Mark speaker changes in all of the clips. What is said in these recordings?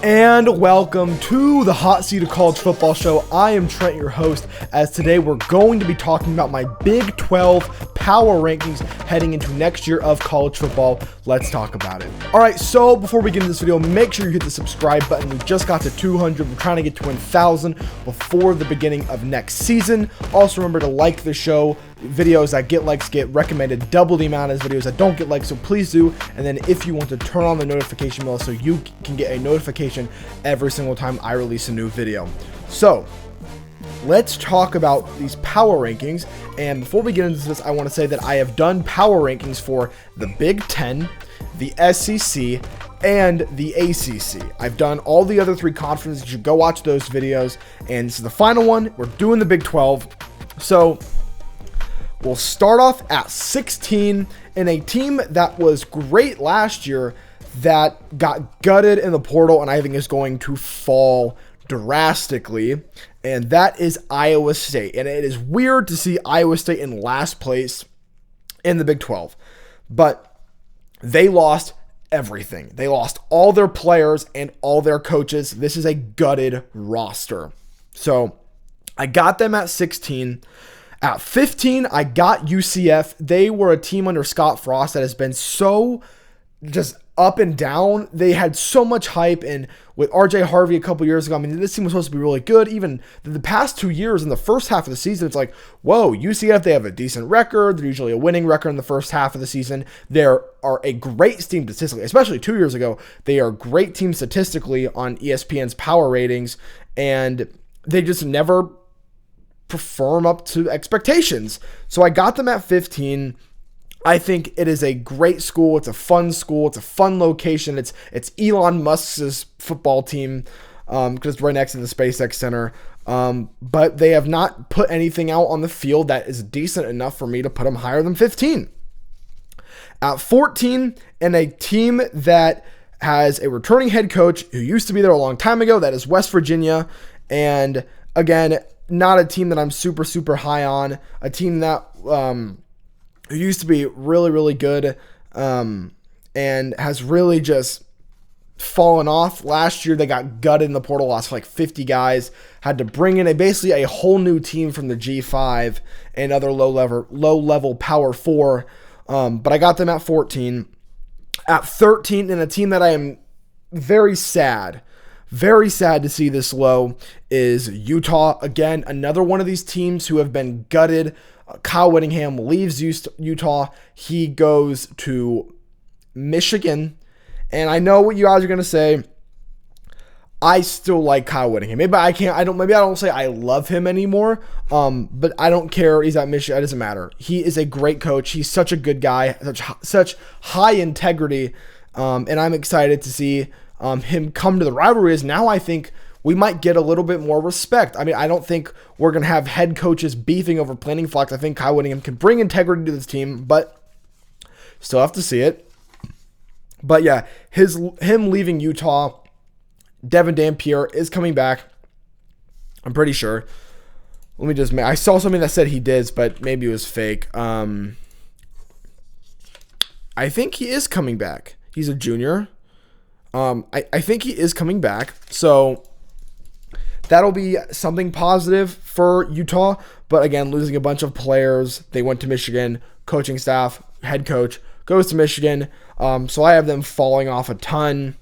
Speaker 1: And welcome to the Hot Seat of College Football Show. I am Trent, your host, as today we're going to be talking about my Big 12 power rankings heading into next year of college football. Let's talk about it. All right, so before we get into this video, make sure you hit the subscribe button. We just got to 200. We're trying to get to 1,000 before the beginning of next season. Also, remember to like the show. Videos that get likes get recommended double the amount as videos that don't get likes, so please do. And then if you want to turn on the notification bell so you can get a notification every single time I release a new video. So let's talk about these power rankings. And before we get into this, I want to say that I have done power rankings for the Big 10, the SEC, and the ACC. I've done all the other three conferences. You should go watch those videos. And this is the final one. We're doing the Big 12. So we'll start off at 16 in a team that was great last year that got gutted in the portal and I think is going to fall drastically, and that is Iowa State. And it is weird to see Iowa State in last place in the Big 12, but they lost everything. They lost all their players and all their coaches. This is a gutted roster. So I got them at 16. At 15, I got UCF. They were a team under Scott Frost that has been so just up and down. They had so much hype, and with RJ Harvey a couple years ago, I mean, this team was supposed to be really good. Even the past 2 years in the first half of the season, it's like, whoa, UCF, they have a decent record. They're usually a winning record in the first half of the season. They are a great team statistically, especially 2 years ago. They are a great team statistically on ESPN's power ratings, and they just never perform up to expectations. So I got them at 15. I think it is a great school. It's a fun school. It's a fun location. It's Elon Musk's football team because it's right next to the SpaceX Center. But they have not put anything out on the field that is decent enough for me to put them higher than 15. At 14, in a team that has a returning head coach who used to be there a long time ago, that is West Virginia. And again, not a team that I'm super, super high on. A team that who used to be really, really good and has really just fallen off. Last year, they got gutted in the portal, lost like 50 guys, had to bring in basically a whole new team from the G5 and other low-level Power 4. But I got them at 14. At 13, in a team that I am very sad to see this low, is Utah. Again, another one of these teams who have been gutted. Kyle Whittingham leaves Utah. He goes to Michigan. And I know what you guys are going to say. I still like Kyle Whittingham. Maybe I don't say I love him anymore. But I don't care. He's at Michigan. It doesn't matter. He is a great coach. He's such a good guy, such high integrity. And I'm excited to see him come to the rivalries. Now I think we might get a little bit more respect. I mean, I don't think we're going to have head coaches beefing over planning flags. I think Kyle Whittingham can bring integrity to this team, but still have to see it. But yeah, him leaving Utah, Devin Dampier is coming back. I'm pretty sure. I saw something that said he did, but maybe it was fake. I think he is coming back. He's a junior. I think he is coming back, so that'll be something positive for Utah. But again, losing a bunch of players. They went to Michigan, coaching staff, head coach goes to Michigan. So I have them falling off a ton.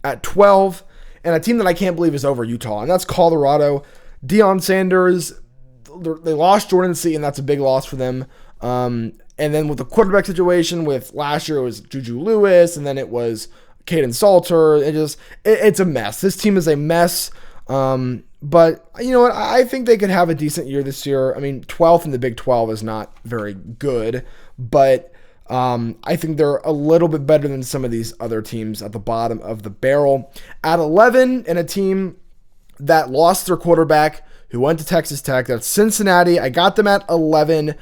Speaker 1: At 12, and a team that I can't believe is over Utah, and that's Colorado. Deion Sanders, they lost Jordan Seaton, and that's a big loss for them. And then with the quarterback situation, with last year it was Juju Lewis, and then it was Caden Salter. It's a mess. This team is a mess. But you know what? I think they could have a decent year this year. I mean, 12th in the Big 12 is not very good, but I think they're a little bit better than some of these other teams at the bottom of the barrel. At 11, in a team that lost their quarterback, who went to Texas Tech, that's Cincinnati. I got them at 11.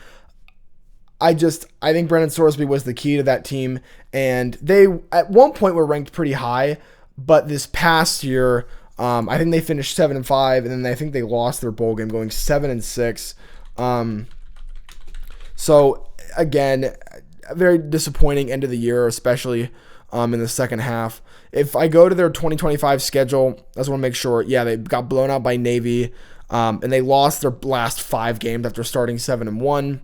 Speaker 1: I think Brendan Sorsby was the key to that team, and they at one point were ranked pretty high, but this past year, I think they finished 7-5, and then I think they lost their bowl game, going 7-6. So again, a very disappointing end of the year, especially in the second half. If I go to their 2025 schedule, I just want to make sure, yeah, they got blown out by Navy, and they lost their last 5 games after starting 7-1.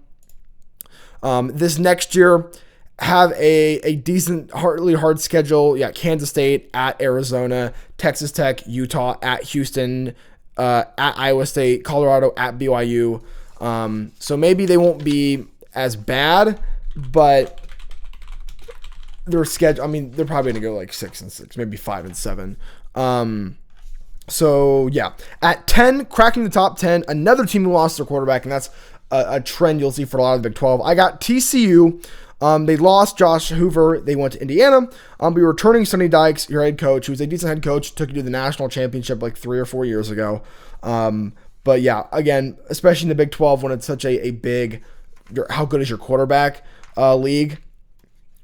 Speaker 1: This next year, have a decent, really hard schedule. Yeah, Kansas State, at Arizona, Texas Tech, Utah, at Houston, at Iowa State, Colorado, at BYU. So maybe they won't be as bad, but their schedule, I mean, they're probably going to go like 6-6, maybe 5-7. So yeah, at 10, cracking the top 10, another team who lost their quarterback, and that's a trend you'll see for a lot of the Big 12. I got TCU. They lost Josh Hoover. They went to Indiana. But returning Sonny Dykes, your head coach, who's a decent head coach, took you to the national championship like 3 or 4 years ago. But yeah, again, especially in the Big 12 when it's such a big, how good is your quarterback league,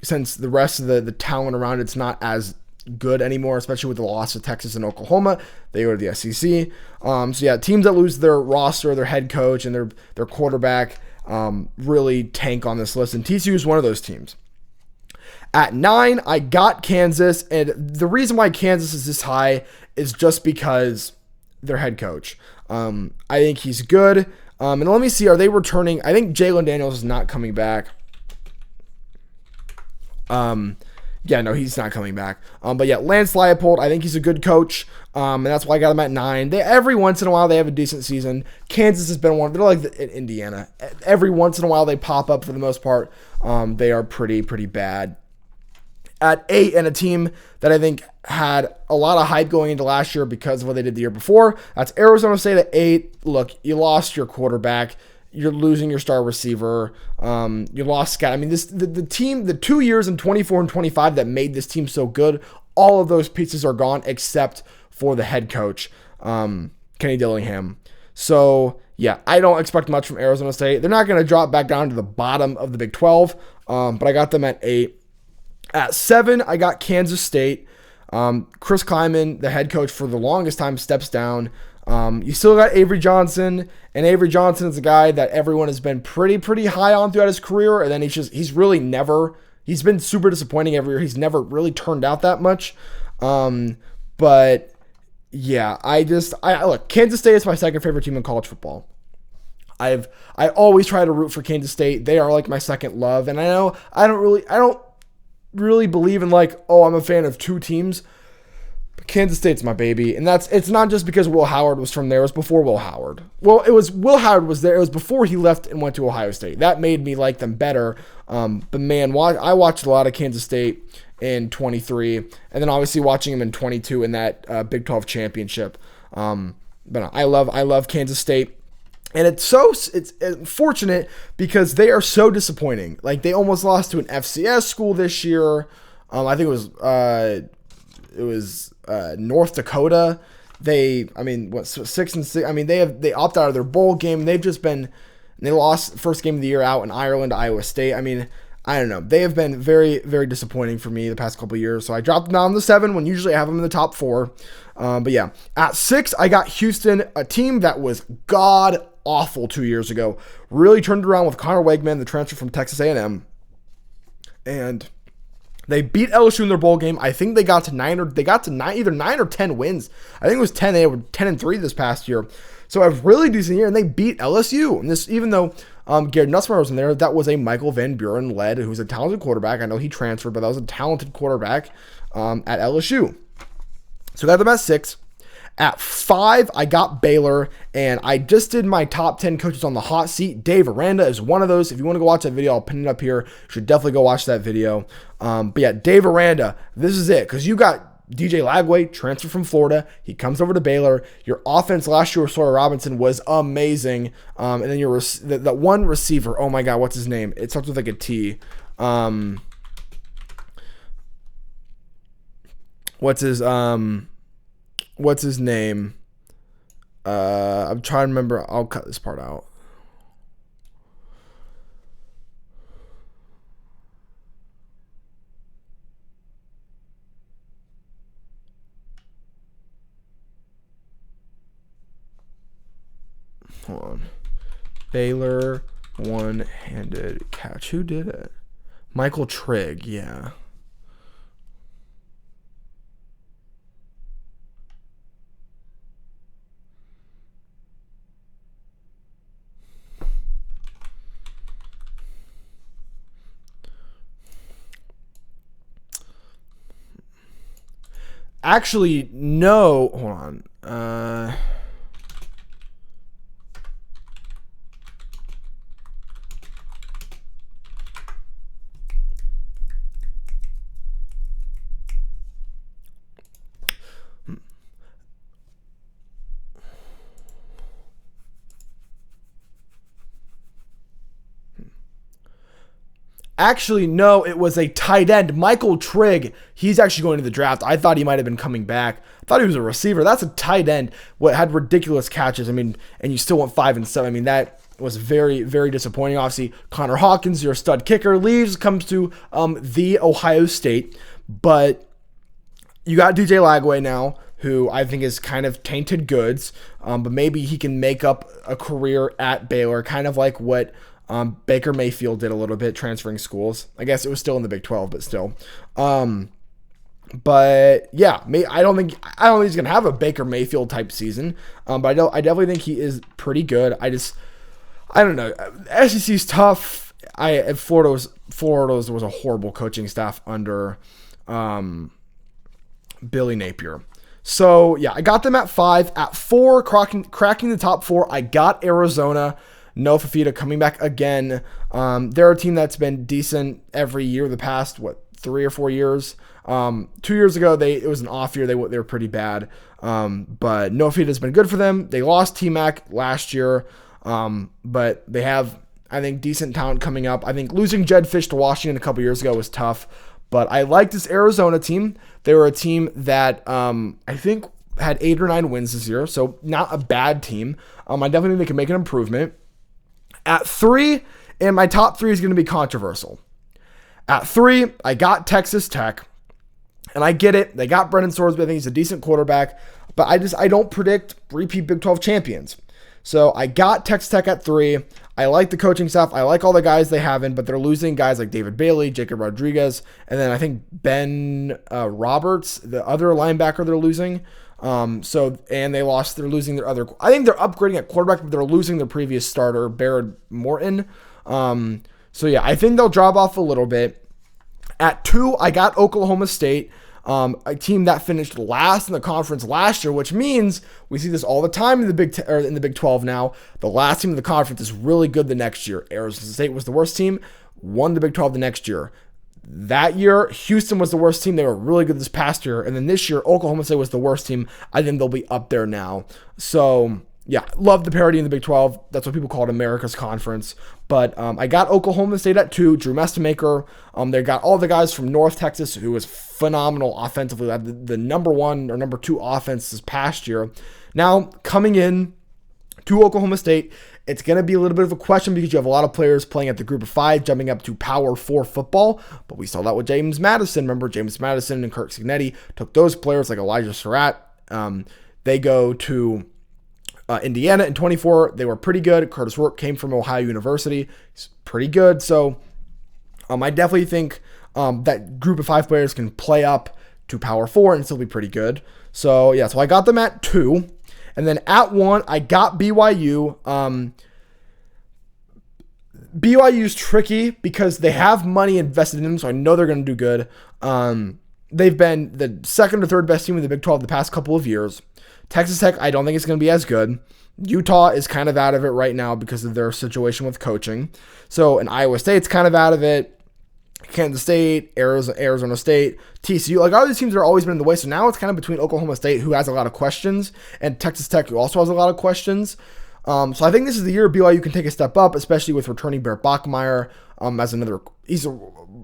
Speaker 1: since the rest of the talent around it's not as good anymore, especially with the loss of Texas and Oklahoma. They go to the SEC. So yeah, teams that lose their roster, their head coach, and their quarterback really tank on this list, and TCU is one of those teams. At 9, I got Kansas, and the reason why Kansas is this high is just because their head coach. I think he's good. And let me see, are they returning? I think Jalen Daniels is not coming back. Yeah, no, he's not coming back. But yeah, Lance Leipold, I think he's a good coach. And that's why I got him at 9. Every once in a while, they have a decent season. Kansas has been one. They're like Indiana. Every once in a while, they pop up for the most part. They are pretty bad. At 8, and a team that I think had a lot of hype going into last year because of what they did the year before, that's Arizona State at 8. Look, you lost your quarterback. You're losing your star receiver. You lost Scott. I mean, the team, the 2 years in 24 and 25 that made this team so good, all of those pieces are gone except for the head coach, Kenny Dillingham. So, yeah, I don't expect much from Arizona State. They're not going to drop back down to the bottom of the Big 12, but I got them at 8. At 7, I got Kansas State. Chris Kleiman, the head coach for the longest time, steps down. You still got Avery Johnson, and Avery Johnson is a guy that everyone has been pretty high on throughout his career, and then he's been super disappointing every year. He's never really turned out that much. But yeah, I look, Kansas State is my second favorite team in college football. I always try to root for Kansas State. They are like my second love, and I know I don't really believe in like, oh, I'm a fan of 2 teams. Kansas State's my baby, and it's not just because Will Howard was from there. It was before Will Howard. Well, Will Howard was there. It was before he left and went to Ohio State. That made me like them better. But man, I watched a lot of Kansas State in 23, and then obviously watching him in 22 in that Big 12 championship. But I love Kansas State. And it's fortunate because they are so disappointing. Like, they almost lost to an FCS school this year. I think it was North Dakota. 6-6. I mean, they opted out of their bowl game. They lost the first game of the year out in Ireland to Iowa State. I mean, I don't know. They have been very, very disappointing for me the past couple of years. So I dropped them down to 7 when usually I have them in the top 4. But yeah, at 6, I got Houston, a team that was god awful 2 years ago. Really turned it around with Connor Wegman, the transfer from Texas A&M. And they beat LSU in their bowl game. I think they got to 9 either 9 or 10 wins. I think it was 10. They were 10-3 this past year. So a really decent year, and they beat LSU. And this, even though Garrett Nussmeier was in there, that was a Michael Van Buren led, who's a talented quarterback. I know he transferred, but that was a talented quarterback at LSU. So got them at 6. At 5, I got Baylor, and I just did my top 10 coaches on the hot seat. Dave Aranda is one of those. If you want to go watch that video, I'll pin it up here. You should definitely go watch that video. But yeah, Dave Aranda, this is it, because you got DJ Lagway, transfer from Florida. He comes over to Baylor. Your offense last year with Sawyer Robinson was amazing. And then that one receiver, oh my God, what's his name? It starts with like a T. What's his name? I'm trying to remember. I'll cut this part out. Hold on. Baylor one-handed catch. Who did it? Michael Trigg, yeah. Actually, no. Hold on. Actually, no, it was a tight end. Michael Trigg. He's actually going to the draft. I thought he might have been coming back. I thought he was a receiver. That's a tight end. What had ridiculous catches. I mean, and you still went 5-7. I mean, that was very, very disappointing. Obviously, Connor Hawkins, your stud kicker, leaves, comes to the Ohio State. But you got DJ Lagway now, who I think is kind of tainted goods. But maybe he can make up a career at Baylor, kind of like what Baker Mayfield did a little bit, transferring schools. I guess it was still in the Big 12, but still. But yeah, I don't think he's gonna have a Baker Mayfield type season. But I definitely think he is pretty good. I don't know. SEC's tough. Florida was a horrible coaching staff under Billy Napier. So yeah, I got them at 5. At 4, cracking the top 4, I got Arizona. No Fafita coming back again. They're a team that's been decent every year the past, 3 or 4 years. 2 years ago, it was an off year. They were pretty bad. But No Fafita has been good for them. They lost T-Mac last year. But they have, I think, decent talent coming up. I think losing Jed Fish to Washington a couple years ago was tough. But I like this Arizona team. They were a team that I think had 8 or 9 wins this year. So not a bad team. I definitely think they can make an improvement. At 3, and my top 3 is going to be controversial. At 3, I got Texas Tech, and I get it. They got Brennan Sorsby. I think he's a decent quarterback, but I don't predict repeat Big 12 champions. So I got Texas Tech at 3. I like the coaching staff. I like all the guys they have in, but they're losing guys like David Bailey, Jacob Rodriguez, and then I think Ben Roberts, the other linebacker they're losing. And they're losing their other, I think they're upgrading at quarterback, but they're losing their previous starter, Barrett Morton. So yeah, I think they'll drop off a little bit. At 2, I got Oklahoma State, a team that finished last in the conference last year, which means we see this all the time in the Big 12 now. The last team in the conference is really good the next year. Arizona State was the worst team, won the Big 12 the next year. That year, Houston was the worst team. They were really good this past year. And then this year, Oklahoma State was the worst team. I think they'll be up there now. So, yeah, love the parity in the Big 12. That's what people call it, America's Conference. But I got Oklahoma State at 2. Drew Mestemaker. They got all the guys from North Texas, who was phenomenal offensively. Had the number 1 or number 2 offense this past year. Now, coming in to Oklahoma State, it's going to be a little bit of a question because you have a lot of players playing at the group of 5, jumping up to Power 4 football. But we saw that with James Madison. Remember, James Madison and Kirk Cignetti took those players like Elijah Surratt. They go to Indiana in 24. They were pretty good. Curtis Rourke came from Ohio University. He's pretty good. So I definitely think that group of 5 players can play up to Power 4 and still be pretty good. So, yeah, so I got them at 2. And then at 1, I got BYU. BYU's tricky because they have money invested in them, so I know they're going to do good. They've been the second or third best team in the Big 12 the past couple of years. Texas Tech, I don't think it's going to be as good. Utah is kind of out of it right now because of their situation with coaching. So, and Iowa State's kind of out of it. Kansas State, Arizona State, TCU, like all these teams are always been in the way. So now it's kind of between Oklahoma State, who has a lot of questions, and Texas Tech, who also has a lot of questions. So I think this is the year BYU can take a step up, especially with returning Bear Bachmeier as another. He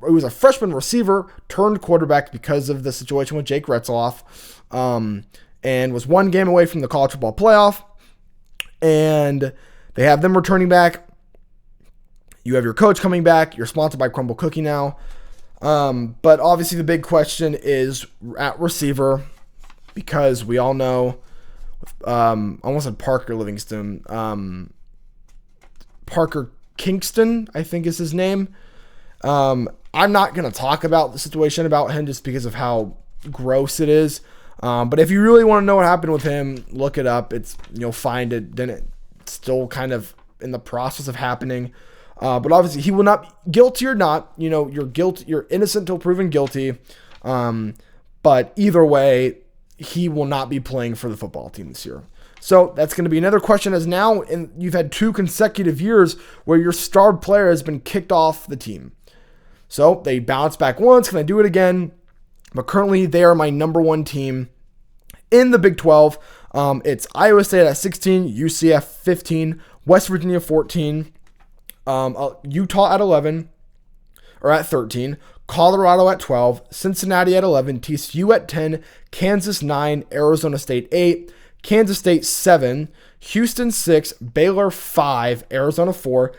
Speaker 1: was a freshman receiver turned quarterback because of the situation with Jake Retzloff, and was 1 game away from the college football playoff. And they have them returning back. You have your coach coming back. You're sponsored by Crumble Cookie now. But obviously the big question is at receiver, because we all know, I almost said Parker Livingston. Parker Kingston, I think is his name. I'm not going to talk about the situation about him just because of how gross it is. But if you really want to know what happened with him, look it up. You'll find it. Then it's still kind of in the process of happening. But obviously he will not, guilty or not, you're innocent till proven guilty. But either way, he will not be playing for the football team this year. So that's going to be another question, as now you've had 2 consecutive years where your star player has been kicked off the team. So they bounced back once. Can I do it again? But currently they are my number 1 team in the Big 12. It's Iowa State at 16, UCF 15, West Virginia 14, Utah at 11, or at 13, Colorado at 12, Cincinnati at 11, TCU at 10, Kansas 9, Arizona State 8, Kansas State 7, Houston 6, Baylor 5, Arizona 4,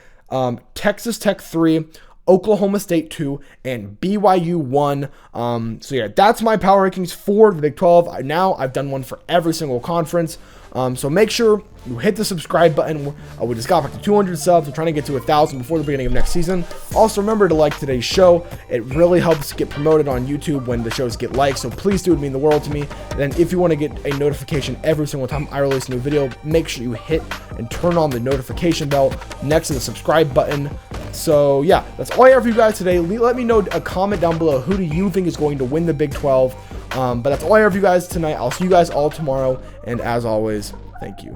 Speaker 1: Texas Tech 3, Oklahoma State 2, and BYU 1. So yeah, that's my power rankings for the Big 12. Now I've done one for every single conference. So make sure you hit the subscribe button. We just got back to 200 subs. We're trying to get to 1,000 before the beginning of next season. Also, remember to like today's show. It really helps get promoted on YouTube when the shows get liked. So please do, it would mean the world to me. And then if you want to get a notification every single time I release a new video, make sure you hit and turn on the notification bell next to the subscribe button. So yeah, that's all I have for you guys today. Let me know a comment down below. Who do you think is going to win the Big 12? But that's all I have for you guys tonight. I'll see you guys all tomorrow. And as always, thank you.